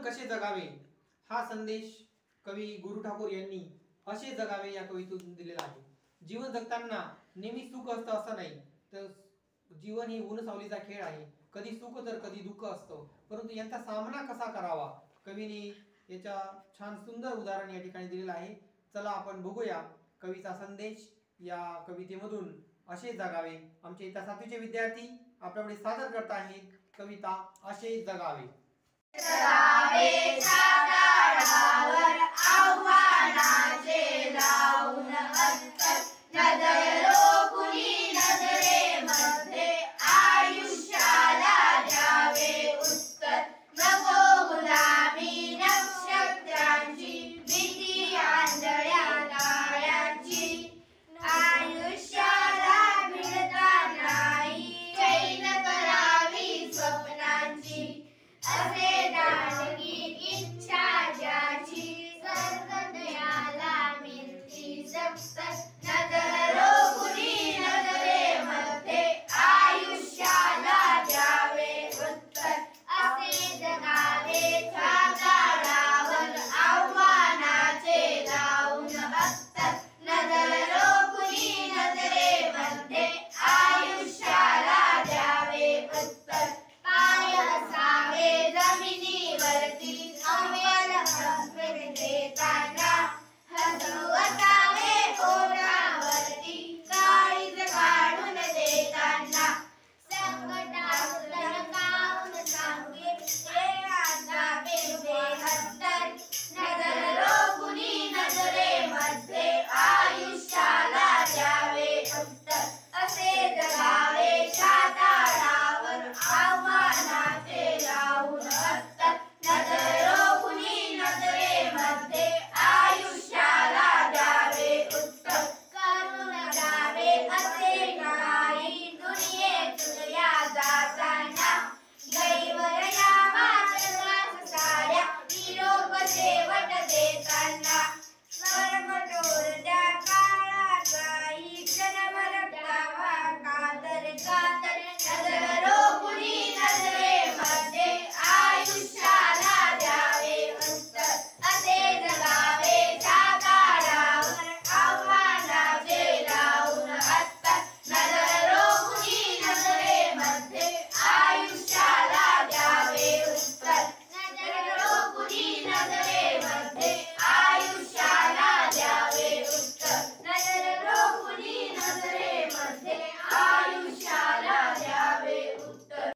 जीवन कसे जगावे हा संदेश कवी गुरु ठाकूर यांनी असे जगावे या कवितेतून दिलेला आहे। जीवन जगताना नेहमी सुख असतं असं नाही, तर जीवन ही ऊन सावलीचा खेळ आहे। कधी सुख तर कधी दुःख असतं, परंतु यांचा सामना कसा करावा कवीने याच्या छान सुंदर उदाहरण या ठिकाणी दिलेलं आहे। चला आपण बघूया कवीचा संदेश या कवितेमधून। असे जगावे आमचे इयत्ता 7वीचे विद्यार्थी आपल्याकडे सादर करत आहेत कविता असे जगावे।